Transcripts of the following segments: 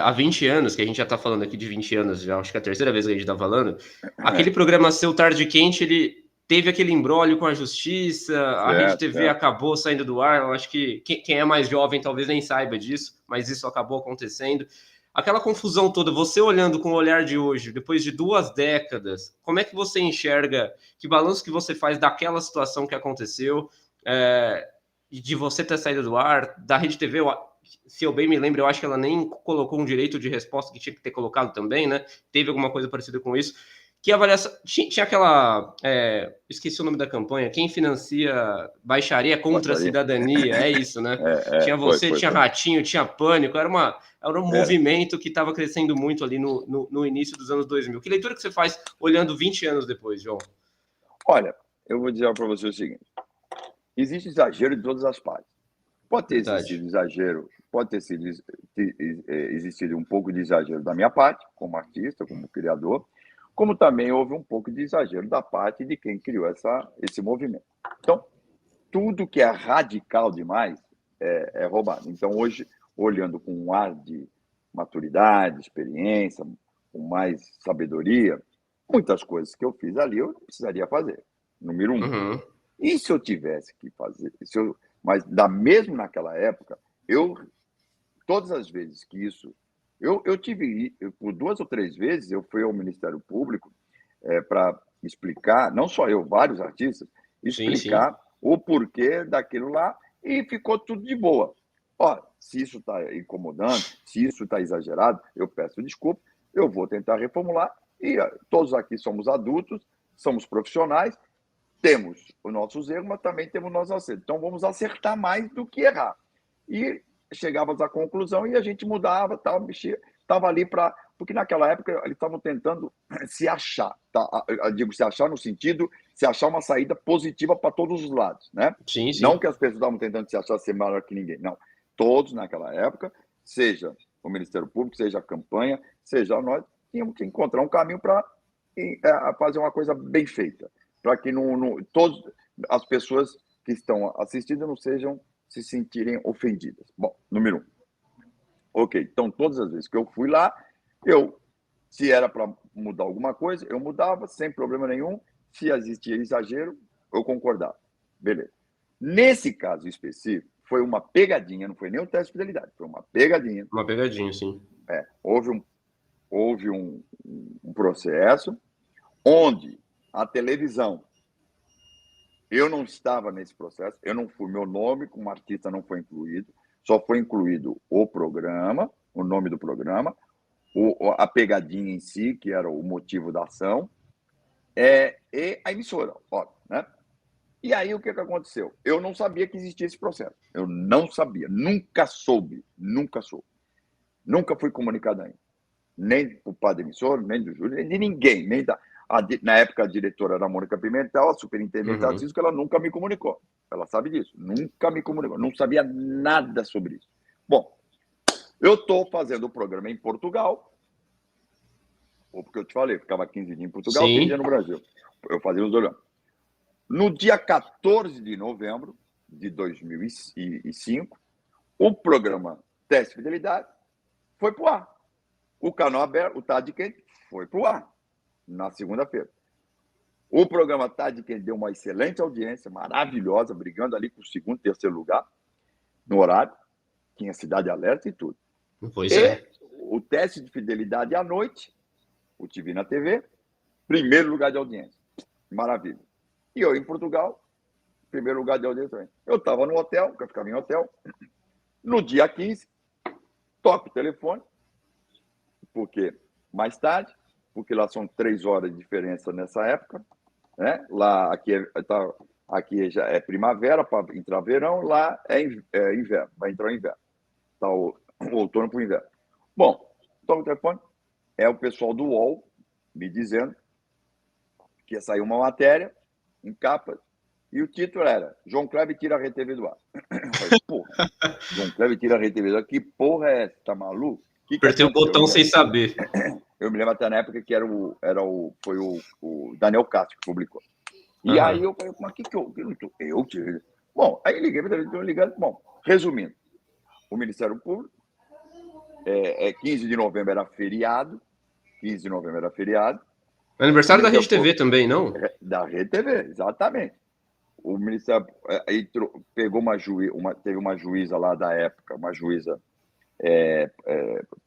há 20 anos, que a gente já está falando aqui de 20 anos, já acho que é a terceira vez que a gente está falando, aquele programa Seu Tarde Quente, ele teve aquele imbróglio com a justiça, a Rede TV acabou saindo do ar, eu acho que quem é mais jovem talvez nem saiba disso, mas isso acabou acontecendo. Aquela confusão toda, você olhando com o olhar de hoje, depois de 2 décadas, como é que você enxerga, que balanço que você faz daquela situação que aconteceu, de você ter saído do ar, da Rede TV, se eu bem me lembro, eu acho que ela nem colocou um direito de resposta que tinha que ter colocado também, né? Teve alguma coisa parecida com isso. Que avaliação. Tinha aquela. Esqueci o nome da campanha. Quem financia baixaria contra a cidadania? É isso, né? Tinha você, tinha Ratinho, tinha Pânico. Era um movimento que estava crescendo muito ali no início dos anos 2000. Que leitura que você faz olhando 20 anos depois, João? Olha, eu vou dizer para você o seguinte: existe exagero de todas as partes. Pode ter existido exagero, pode ter existido um pouco de exagero da minha parte, como artista, como criador, como também houve um pouco de exagero da parte de quem criou esse movimento. Então, tudo que é radical demais é roubado. Então, hoje, olhando com um ar de maturidade, experiência, com mais sabedoria, muitas coisas que eu fiz ali eu não precisaria fazer, número 1. Uhum. E se eu tivesse que fazer, mas mesmo naquela época, todas as vezes que isso, eu tive, por 2 ou 3 vezes, eu fui ao Ministério Público para explicar, não só eu, vários artistas, explicar o porquê daquilo lá, e ficou tudo de boa. Ó, se isso está incomodando, se isso está exagerado, eu peço desculpa, eu vou tentar reformular, e todos aqui somos adultos, somos profissionais, temos os nossos erros, mas também temos os nossos acertos. Então, vamos acertar mais do que errar. E chegávamos à conclusão e a gente mudava, tal, mexia, estava ali para... Porque naquela época eles estavam tentando se achar, tá? Eu digo se achar no sentido, se achar uma saída positiva para todos os lados, né? Sim. Não que as pessoas estavam tentando se achar ser melhor que ninguém, não. Todos naquela época, seja o Ministério Público, seja a campanha, seja nós, tínhamos que encontrar um caminho para fazer uma coisa bem feita, para que todas as pessoas que estão assistindo não se sentirem ofendidas. Bom, número 1. Ok, então todas as vezes que eu fui lá, se era para mudar alguma coisa, eu mudava sem problema nenhum. Se existia exagero, eu concordava. Beleza. Nesse caso específico, foi uma pegadinha, não foi nem um teste de fidelidade, foi uma pegadinha. Uma pegadinha, sim. Houve um processo onde a televisão, eu não estava nesse processo, eu não fui, meu nome como artista não foi incluído, só foi incluído o programa, o nome do programa, a pegadinha em si, que era o motivo da ação, e a emissora, óbvio, né? E aí o que aconteceu? Eu não sabia que existia esse processo, eu não sabia, nunca soube. Nunca fui comunicado ainda, nem para o padre emissor, nem do Júlio, nem de ninguém, na época a diretora era a Mônica Pimentel, a superintendente artística, ela nunca me comunicou. Ela sabe disso, nunca me comunicou, não sabia nada sobre isso. Bom, eu estou fazendo o programa em Portugal, porque eu te falei, ficava 15 dias em Portugal, 15 dias no Brasil. Eu fazia os 2 anos. No dia 14 de novembro de 2005, o programa Teste Fidelidade foi para o ar. O canal aberto, o Tarde Quente, foi para o ar na segunda-feira. O programa Tarde Quente deu uma excelente audiência, maravilhosa, brigando ali por 2º, 3º lugar, no horário. Tinha Cidade Alerta e tudo. O Teste de Fidelidade à noite, o TV na TV, 1º lugar de audiência. Maravilha. E eu em Portugal, 1º lugar de audiência também. Eu estava no hotel, porque eu ficava em hotel. No dia 15, toco o telefone, porque mais tarde, porque lá são 3 horas de diferença nessa época, né? Lá, aqui já é primavera para entrar verão, lá é inverno, vai entrar o inverno. Tá o outono para o inverno. Bom, toco o telefone, é o pessoal do UOL me dizendo que ia sair uma matéria em capa e o título era João Kleber tira a Rede TV do ar. Eu falei, porra, João Kleber tira a Rede TV do ar, que porra é essa? Tá maluco? Apertei o botão sem saber. Eu me lembro até na época que foi o Daniel Castro que publicou. E aí eu falei, mas o que eu tirei? Bom, aí liguei para a televisão ligando. Bom, resumindo, o Ministério Público 15 de novembro era feriado. 15 de novembro era feriado. Aniversário da Rede TV também, não? Da Rede TV, exatamente. O Ministério aí pegou teve uma juíza lá da época, uma juíza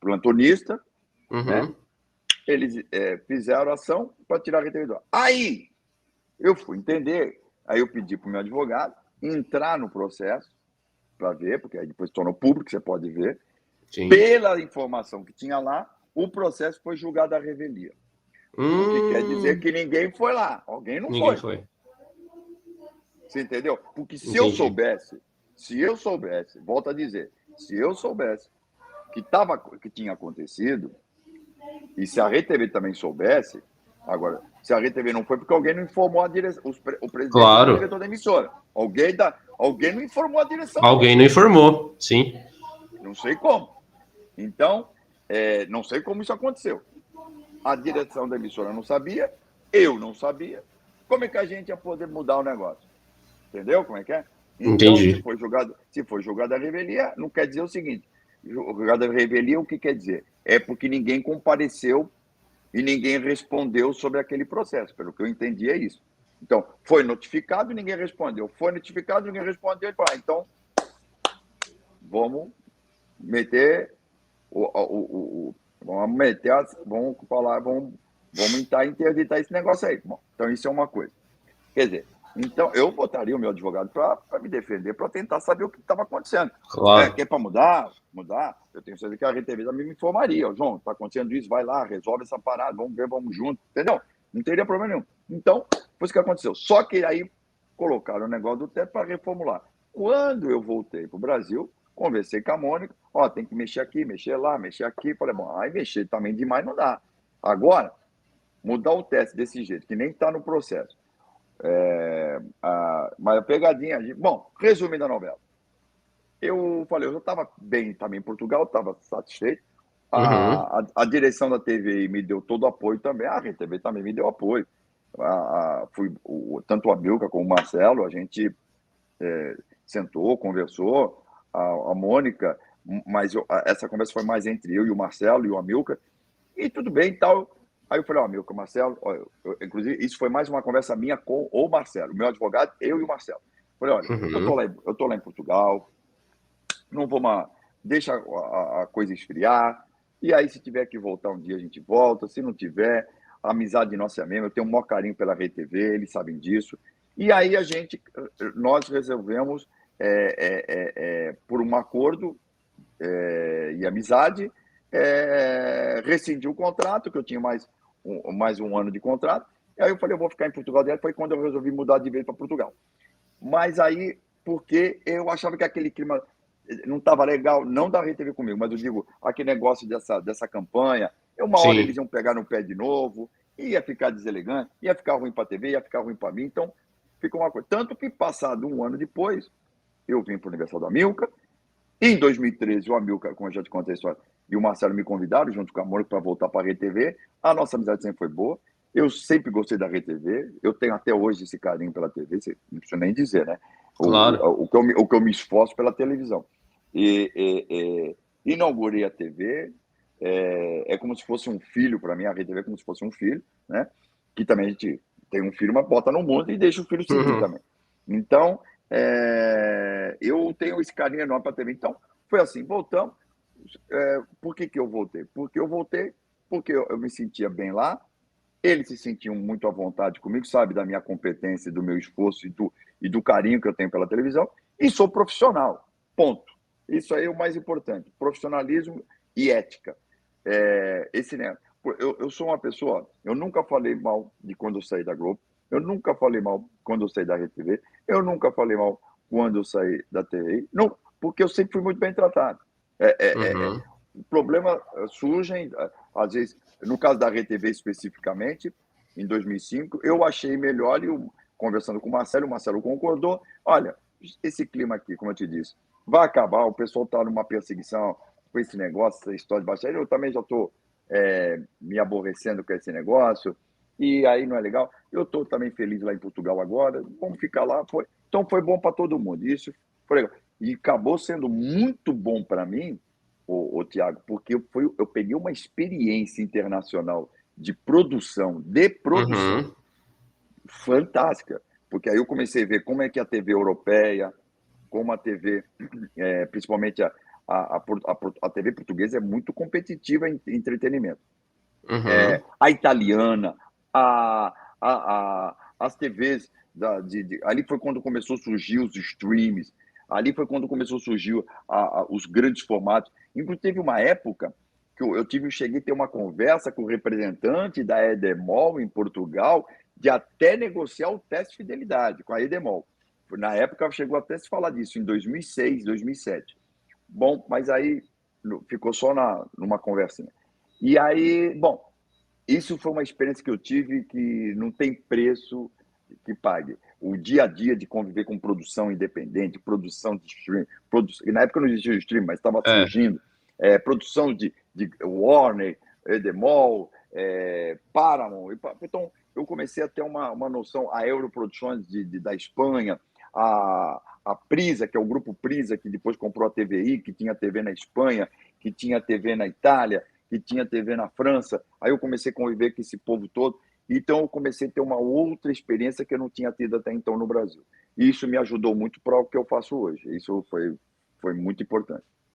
plantonista, né? Eles fizeram ação para tirar a Rede TV do ar. Aí eu fui entender, aí eu pedi para o meu advogado entrar no processo para ver, porque aí depois tornou público, você pode ver. Sim. Pela informação que tinha lá, o processo foi julgado à revelia. O que quer dizer que ninguém foi lá. Alguém não foi. Você entendeu? Porque se eu soubesse, volto a dizer, se eu soubesse que tinha acontecido, e se a Rede TV também soubesse, agora, se a Rede TV não foi, porque alguém não informou a direção, o presidente e o diretor da emissora. Alguém não informou a direção. Alguém não informou, sim. Não sei como. Então, não sei como isso aconteceu. A direção da emissora não sabia, eu não sabia. Como é que a gente ia poder mudar o negócio? Entendeu como é que é? Então, entendi. Se foi julgado a revelia, não quer dizer o seguinte. Julgado a revelia, o que quer dizer? É porque ninguém compareceu e ninguém respondeu sobre aquele processo. Pelo que eu entendi, é isso. Então, foi notificado e ninguém respondeu. Foi notificado e ninguém respondeu. Ele falou, então, vamos meter vamos interditar esse negócio aí. Bom, então, isso é uma coisa. Quer dizer, então, eu botaria o meu advogado para me defender, para tentar saber o que estava acontecendo. Claro. Que é para mudar, eu tenho certeza que a Rede TV também me informaria. João, está acontecendo isso, vai lá, resolve essa parada, vamos ver, vamos junto, entendeu? Não teria problema nenhum. Então, foi isso que aconteceu. Só que aí colocaram o negócio do teto para reformular. Quando eu voltei para o Brasil, conversei com a Mônica, tem que mexer aqui, mexer lá, mexer aqui. Falei, bom, aí mexer também demais não dá. Agora, mudar o teste desse jeito, que nem está no processo. Mas a pegadinha. Bom, resumindo a novela. Eu falei, eu já estava bem também em Portugal, estava satisfeito. A direção da TVI me deu todo o apoio também. A Rede TV também me deu apoio. Tanto a Milka como o Marcelo, a gente sentou, conversou. A Mônica, mas essa conversa foi mais entre eu e o Marcelo e o Amilcar. E tudo bem e tal. Aí eu falei, Amilcar, Marcelo, inclusive, isso foi mais uma conversa minha com o Marcelo, o meu advogado, eu e o Marcelo. Falei, olha, eu tô lá em Portugal, não vou mais, deixa a coisa esfriar, e aí se tiver que voltar um dia a gente volta, se não tiver, a amizade nossa é mesmo, eu tenho um maior carinho pela Rede TV, eles sabem disso. E aí nós resolvemos, por um acordo e amizade, rescindir o contrato, que eu tinha mais um ano de contrato. E aí eu falei, eu vou ficar em Portugal direto. Foi quando eu resolvi mudar de vez para Portugal. Mas aí, porque eu achava que aquele clima não estava legal, não da Rede TV comigo, mas eu digo, aquele negócio dessa campanha, uma hora eles iam pegar no pé de novo, ia ficar deselegante, ia ficar ruim para a TV, ia ficar ruim para mim. Então, ficou uma coisa. Tanto que, passado um ano depois, eu vim para o Universal da Milka. Em 2013, o Amilcar, como eu já te contei a história, e o Marcelo me convidaram, junto com a Mônica, para voltar para a Rede TV. A nossa amizade sempre foi boa. Eu sempre gostei da Rede TV. Eu tenho até hoje esse carinho pela TV, não preciso nem dizer, né? Claro. O que eu me esforço pela televisão. Inaugurei a TV. É como se fosse um filho para mim. A Rede TV é como se fosse um filho, né? Que também a gente tem um filho, mas bota no mundo e deixa o filho seguir também. Então, eu tenho esse carinho enorme para a TV. Então, foi assim, voltamos. Por que eu voltei? Porque eu voltei porque eu me sentia bem lá, eles se sentiam muito à vontade comigo, sabe, da minha competência, do meu esforço e do carinho que eu tenho pela televisão, e sou profissional, ponto. Isso aí é o mais importante, profissionalismo e ética. Né, eu sou uma pessoa, eu nunca falei mal de quando eu saí da Globo, eu nunca falei mal quando eu saí da Rede TV, eu nunca falei mal quando eu saí da TV, não, porque eu sempre fui muito bem tratado. Problemas surgem, às vezes, no caso da Rede TV especificamente, em 2005, eu achei melhor, e conversando com o Marcelo concordou, olha, esse clima aqui, como eu te disse, vai acabar, o pessoal está numa perseguição com esse negócio, essa história de baixaria, eu também já estou me aborrecendo com esse negócio, e aí não é legal. Eu estou também feliz lá em Portugal agora, vamos ficar lá. Então foi bom para todo mundo, isso foi legal. E acabou sendo muito bom para mim, o Tiago, porque eu peguei uma experiência internacional de produção Uhum. fantástica, porque aí eu comecei a ver como é que a TV europeia, como a TV, principalmente a TV portuguesa, é muito competitiva em entretenimento. Uhum. A italiana, as TVs, ali foi quando começou a surgir os streams, ali foi quando começou a surgir os grandes formatos. Inclusive, teve uma época que cheguei a ter uma conversa com o representante da Edemol em Portugal, de até negociar o teste de fidelidade com a Edemol. Na época, chegou até a se falar disso, em 2006, 2007. Bom, mas aí ficou só numa conversinha. E aí, bom, isso foi uma experiência que eu tive que não tem preço que pague. O dia a dia de conviver com produção independente, produção de stream, na época não existia o stream, mas estava É. surgindo, produção de Warner, Endemol, Paramount. Então, eu comecei a ter uma noção, a Europroduções da Espanha, a Prisa, que é o grupo Prisa, que depois comprou a TVI, que tinha TV na Espanha, que tinha TV na Itália, que tinha TV na França. Aí eu comecei a conviver com esse povo todo. Então eu comecei a ter uma outra experiência que eu não tinha tido até então no Brasil. E isso me ajudou muito para o que eu faço hoje. Isso foi muito importante.